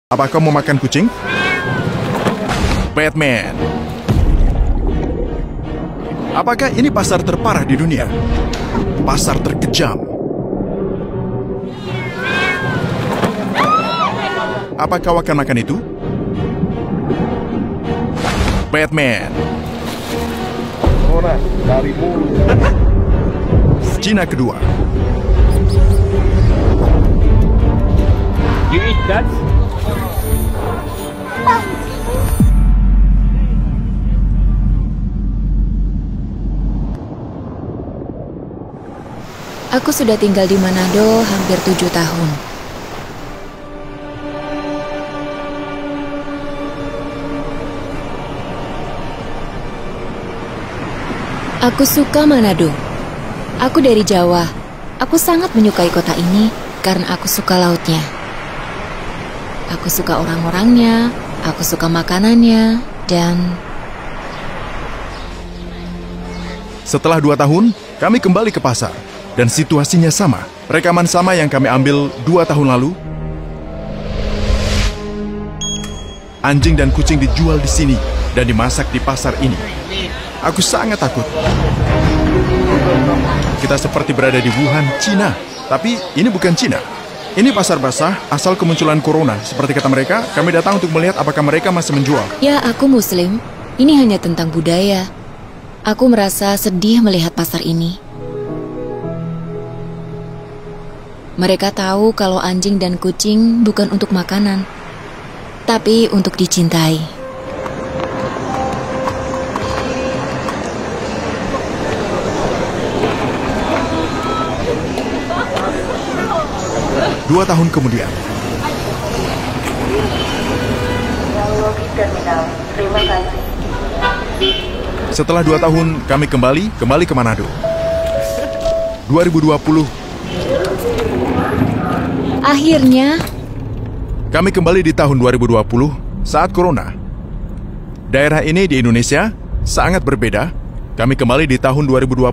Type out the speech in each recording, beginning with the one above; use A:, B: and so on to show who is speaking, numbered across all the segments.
A: Apa kau mau makan kucing? Batman. Apakah ini pasar terparah di dunia? Pasar terkejam. Apa kau akan makan itu? Batman.
B: Orang dari mulut.
A: Cina kedua.
B: You eat that?
C: Aku sudah tinggal di Manado hampir 7 tahun. Aku suka Manado. Aku dari Jawa. Aku sangat menyukai kota ini karena aku suka lautnya. Aku suka orang-orangnya, aku suka makanannya, dan...
A: Setelah 2 tahun, kami kembali ke pasar. Dan situasinya sama. Rekaman sama yang kami ambil 2 tahun lalu. Anjing dan kucing dijual di sini dan dimasak di pasar ini. Aku sangat takut. Kita seperti berada di Wuhan, Cina. Tapi ini bukan Cina. Ini pasar basah asal kemunculan corona. Seperti kata mereka, kami datang untuk melihat apakah mereka masih menjual.
C: Ya, aku Muslim. Ini hanya tentang budaya. Aku merasa sedih melihat pasar ini. Mereka tahu kalau anjing dan kucing bukan untuk makanan, tapi untuk dicintai.
A: Dua tahun kemudian.
D: Terima kasih.
A: Setelah 2 tahun, kami kembali ke Manado. 2020.
C: Akhirnya,
A: Kami kembali di tahun 2020 saat corona. Daerah ini di Indonesia sangat berbeda. Kami kembali di tahun 2020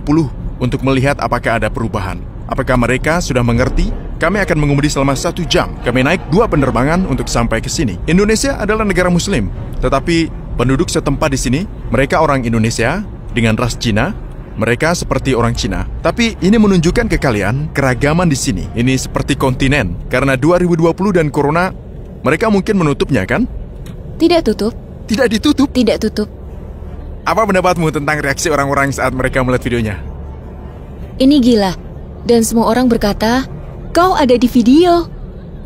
A: untuk melihat apakah ada perubahan. Apakah mereka sudah mengerti? Kami akan mengemudi selama 1 jam. Kami naik 2 penerbangan untuk sampai ke sini. Indonesia adalah negara Muslim, tetapi penduduk setempat di sini, mereka orang Indonesia dengan ras Cina. Mereka seperti orang Cina. Tapi ini menunjukkan ke kalian keragaman di sini. Ini seperti kontinen. Karena 2020 dan corona, mereka mungkin menutupnya, kan?
C: tidak tutup,
A: Tidak ditutup.
C: tidak tutup.
A: Apa pendapatmu tentang reaksi orang-orang saat mereka melihat videonya?
C: Ini gila. Dan semua orang berkata, kau ada di video.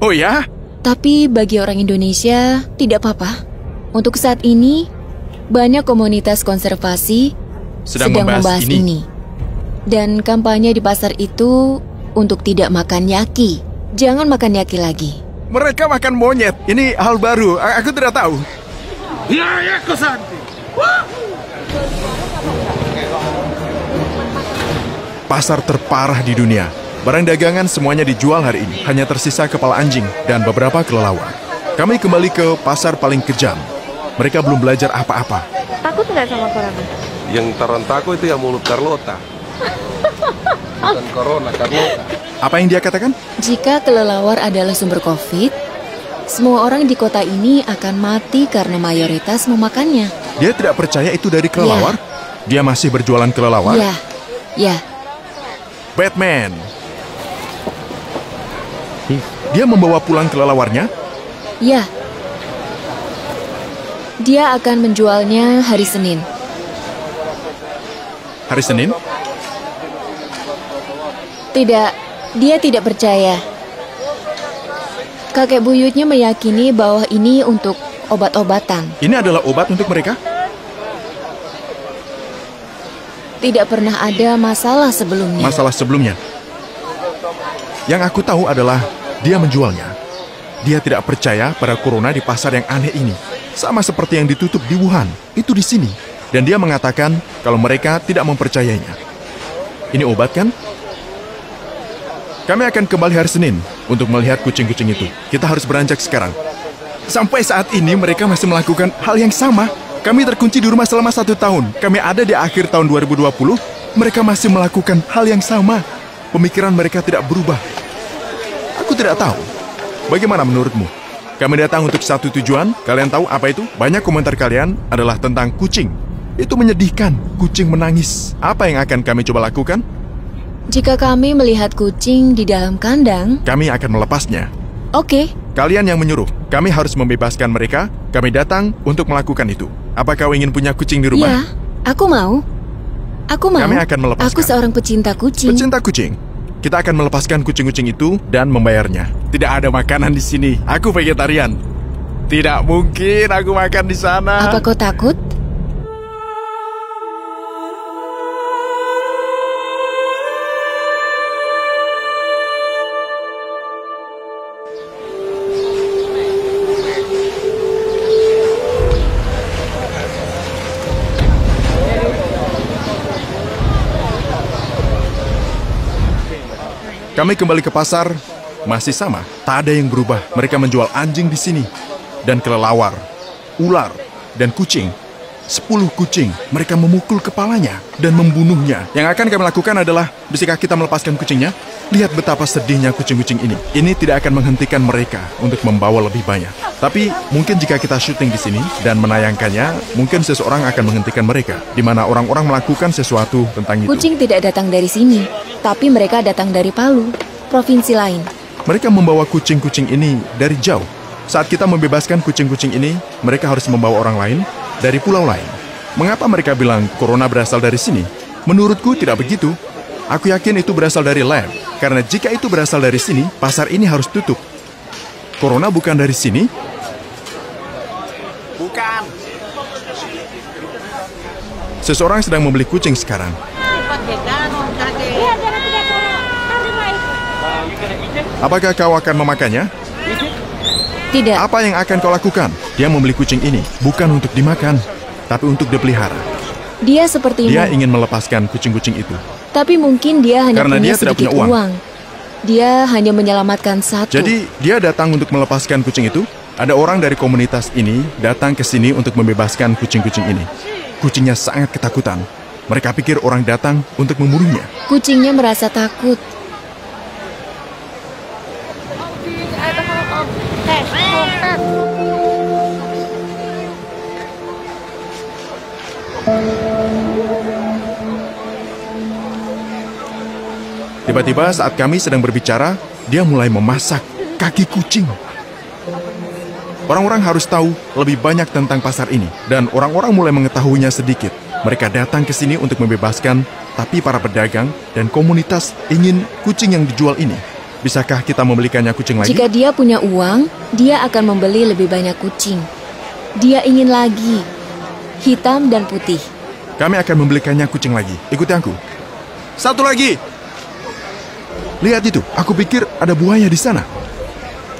A: Oh ya?
C: Tapi bagi orang Indonesia, tidak apa-apa. Untuk saat ini, banyak komunitas konservasi sedang membahas ini. Dan kampanye di pasar itu untuk tidak makan yaki. Jangan makan yaki lagi.
A: Mereka makan monyet. Ini hal baru. Aku tidak tahu.
B: Ya, Kosanti.
A: Pasar terparah di dunia. Barang dagangan semuanya dijual hari ini. Hanya tersisa kepala anjing dan beberapa kelelawar. Kami kembali ke pasar paling kejam. Mereka belum belajar apa-apa.
D: Takut nggak sama corona?
B: Yang Tarantako itu yang mulut Carlota. Bukan corona, Carlota.
A: Apa yang dia katakan?
C: Jika kelelawar adalah sumber COVID, semua orang di kota ini akan mati karena mayoritas memakannya.
A: Dia tidak percaya itu dari kelelawar? Dia masih berjualan kelelawar?
C: Ya.
A: Batman. Dia membawa pulang kelelawarnya?
C: Ya. Dia akan menjualnya hari Senin.
A: Hari Senin?
C: Tidak, dia tidak percaya. Kakek buyutnya meyakini bahwa ini untuk obat-obatan.
A: Ini adalah obat untuk mereka?
C: Tidak pernah ada masalah sebelumnya.
A: Masalah sebelumnya. Yang aku tahu adalah dia menjualnya. Dia tidak percaya pada corona di pasar yang aneh ini. Sama seperti yang ditutup di Wuhan, itu di sini. Dan dia mengatakan kalau mereka tidak mempercayainya. Ini obat kan? Kami akan kembali hari Senin untuk melihat kucing-kucing itu. Kita harus beranjak sekarang. Sampai saat ini mereka masih melakukan hal yang sama. Kami terkunci di rumah selama 1 tahun. Kami ada di akhir tahun 2020. Mereka masih melakukan hal yang sama. Pemikiran mereka tidak berubah. Aku tidak tahu. Bagaimana menurutmu? Kami datang untuk satu tujuan. Kalian tahu apa itu? Banyak komentar kalian adalah tentang kucing. Itu menyedihkan. Kucing menangis. Apa yang akan kami coba lakukan?
C: Jika kami melihat kucing di dalam kandang,
A: kami akan melepasnya.
C: Oke.
A: Kalian yang menyuruh. Kami harus membebaskan mereka. Kami datang untuk melakukan itu. Apa kau ingin punya kucing di rumah?
C: Ya, aku mau. Aku mau.
A: Kami akan melepaskan.
C: Aku seorang pecinta kucing.
A: Pecinta kucing. Kita akan melepaskan kucing-kucing itu dan membayarnya. Tidak ada makanan di sini. Aku vegetarian. Tidak mungkin aku makan di sana.
C: Apa kau takut?
A: Kami kembali ke pasar, masih sama, tak ada yang berubah. Mereka menjual anjing di sini, dan kelelawar, ular, dan kucing. 10 kucing, mereka memukul kepalanya dan membunuhnya. Yang akan kami lakukan adalah, bisakah kita melepaskan kucingnya? Lihat betapa sedihnya kucing-kucing ini. Ini tidak akan menghentikan mereka untuk membawa lebih banyak. Tapi mungkin jika kita syuting di sini dan menayangkannya, mungkin seseorang akan menghentikan mereka, di mana orang-orang melakukan sesuatu tentang itu.
C: Kucing tidak datang dari sini, tapi mereka datang dari Palu, provinsi lain.
A: Mereka membawa kucing-kucing ini dari jauh. Saat kita membebaskan kucing-kucing ini, mereka harus membawa orang lain dari pulau lain. Mengapa mereka bilang corona berasal dari sini? Menurutku tidak begitu. Aku yakin itu berasal dari lab. Karena jika itu berasal dari sini, pasar ini harus tutup. Corona bukan dari sini? Bukan. Seseorang sedang membeli kucing sekarang. Apakah kau akan memakannya?
C: Tidak.
A: Apa yang akan kau lakukan? Dia membeli kucing ini bukan untuk dimakan, tapi untuk dipelihara.
C: Dia sepertimu.
A: Dia ingin melepaskan kucing-kucing itu.
C: Tapi mungkin dia hanya
A: karena
C: punya
A: dia tidak
C: sedikit
A: punya uang.
C: Dia hanya menyelamatkan satu.
A: Jadi dia datang untuk melepaskan kucing itu. Ada orang dari komunitas ini datang ke sini untuk membebaskan kucing-kucing ini. Kucingnya sangat ketakutan. Mereka pikir orang datang untuk membunuhnya.
C: Kucingnya merasa takut.
A: Tiba-tiba saat kami sedang berbicara, dia mulai memasak kaki kucing. Orang-orang harus tahu lebih banyak tentang pasar ini, dan orang-orang mulai mengetahuinya sedikit. Mereka datang ke sini untuk membebaskan, tapi para pedagang dan komunitas ingin kucing yang dijual ini. Bisakah kita membelikannya kucing lagi?
C: Jika dia punya uang, dia akan membeli lebih banyak kucing. Dia ingin lagi, hitam dan putih.
A: Kami akan membelikannya kucing lagi. Ikuti aku. Satu lagi. Lihat itu, aku pikir ada buaya di sana.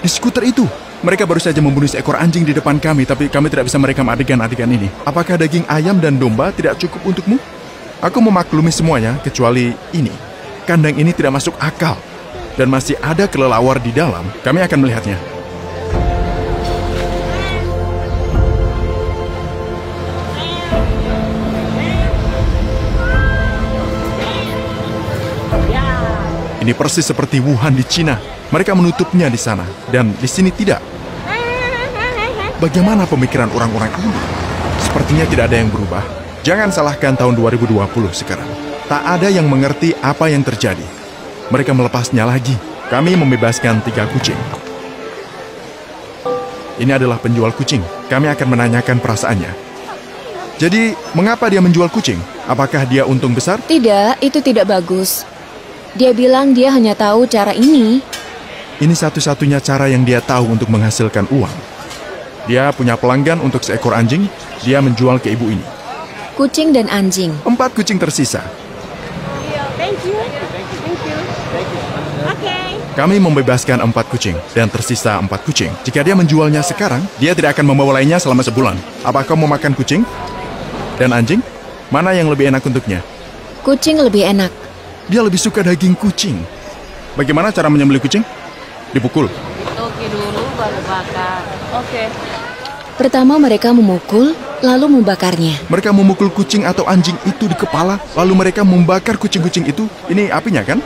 A: Di skuter itu. Mereka baru saja membunuh seekor anjing di depan kami, tapi kami tidak bisa merekam adegan-adegan ini. Apakah daging ayam dan domba tidak cukup untukmu? Aku memaklumi semuanya, kecuali ini. Kandang ini tidak masuk akal. Dan masih ada kelelawar di dalam. Kami akan melihatnya. Ini persis seperti Wuhan di Cina. Mereka menutupnya di sana, dan di sini tidak. Bagaimana pemikiran orang-orang ini? Sepertinya tidak ada yang berubah. Jangan salahkan tahun 2020 sekarang. Tak ada yang mengerti apa yang terjadi. Mereka melepasnya lagi. Kami membebaskan 3 kucing. Ini adalah penjual kucing. Kami akan menanyakan perasaannya. Jadi, mengapa dia menjual kucing? Apakah dia untung besar?
C: Tidak, itu tidak bagus. Dia bilang dia hanya tahu cara ini.
A: Ini satu-satunya cara yang dia tahu untuk menghasilkan uang. Dia punya pelanggan untuk seekor anjing, dia menjual ke ibu ini.
C: Kucing dan anjing.
A: 4 kucing tersisa.
D: Thank you. Okay.
A: Kami membebaskan 4 kucing, dan tersisa 4 kucing. Jika dia menjualnya sekarang, dia tidak akan membawa lainnya selama sebulan. Apa kau mau makan kucing? Dan anjing? Mana yang lebih enak untuknya?
C: Kucing lebih enak.
A: Dia lebih suka daging kucing. Bagaimana cara menyembelih kucing? Dipukul.
E: Oke dulu baru bakar. Oke.
C: Pertama mereka memukul, lalu membakarnya.
A: Mereka memukul kucing atau anjing itu di kepala, lalu mereka membakar kucing-kucing itu. Ini apinya kan?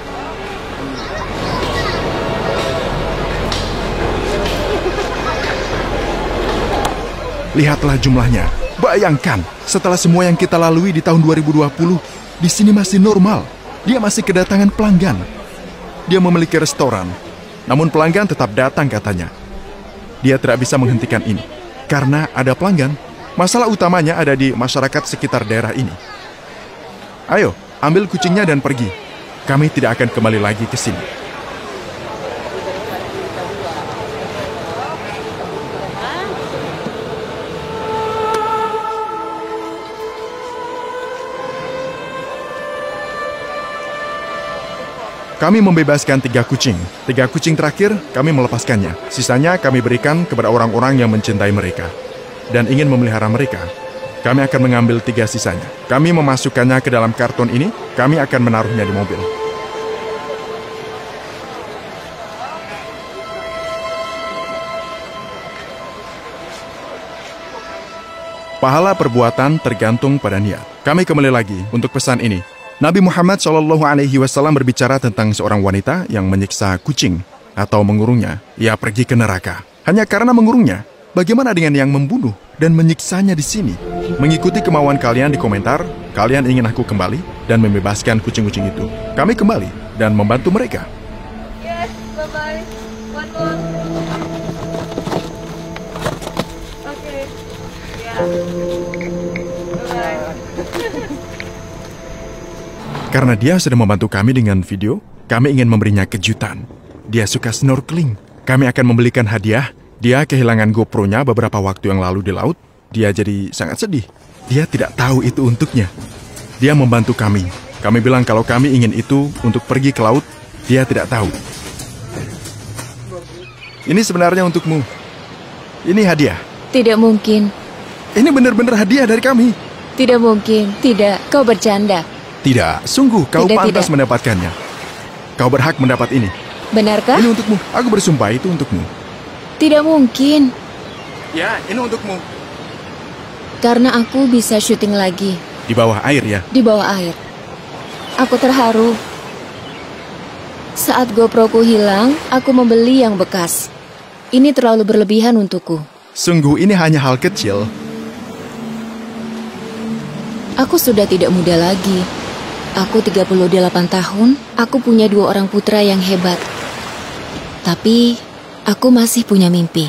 A: Lihatlah jumlahnya. Bayangkan, setelah semua yang kita lalui di tahun 2020, di sini masih normal. Dia masih kedatangan pelanggan. Dia memiliki restoran, namun pelanggan tetap datang katanya. Dia tidak bisa menghentikan ini, karena ada pelanggan. Masalah utamanya ada di masyarakat sekitar daerah ini. Ayo, ambil kucingnya dan pergi. Kami tidak akan kembali lagi ke sini. Kami membebaskan 3 kucing. 3 kucing terakhir, kami melepaskannya. Sisanya kami berikan kepada orang-orang yang mencintai mereka dan ingin memelihara mereka. Kami akan mengambil 3 sisanya. Kami memasukkannya ke dalam karton ini, kami akan menaruhnya di mobil. Pahala perbuatan tergantung pada niat. Kami kembali lagi untuk pesan ini. Nabi Muhammad SAW berbicara tentang seorang wanita yang menyiksa kucing atau mengurungnya. Ia pergi ke neraka. Hanya karena mengurungnya. Bagaimana dengan yang membunuh dan menyiksanya di sini? Mengikuti kemauan kalian di komentar, kalian ingin aku kembali dan membebaskan kucing-kucing itu. Kami kembali dan membantu mereka.
D: Yes, bye-bye. One more. Okay. Yeah. Bye-bye.
A: Karena dia sudah membantu kami dengan video, kami ingin memberinya kejutan. Dia suka snorkeling. Kami akan membelikan hadiah. Dia kehilangan GoPro-nya beberapa waktu yang lalu di laut. Dia jadi sangat sedih. Dia tidak tahu itu untuknya. Dia membantu kami. Kami bilang kalau kami ingin itu untuk pergi ke laut. Dia tidak tahu. Ini sebenarnya untukmu. Ini hadiah.
C: Tidak mungkin.
A: Ini benar-benar hadiah dari kami.
C: Tidak mungkin. Tidak. Kau bercanda.
A: Tidak, sungguh kau pantas
C: tidak.
A: mendapatkannya. Kau berhak mendapat ini.
C: Benarkah?
A: Ini untukmu. Aku bersumpah itu untukmu.
C: Tidak mungkin.
A: Ya, ini untukmu.
C: Karena aku bisa syuting lagi.
A: Di bawah air ya?
C: Di bawah air. Aku terharu. Saat GoPro-ku hilang, aku membeli yang bekas. Ini terlalu berlebihan untukku.
A: Sungguh ini hanya hal kecil.
C: Aku sudah tidak muda lagi. Aku 38 tahun, aku punya 2 orang putra yang hebat. Tapi, aku masih punya mimpi.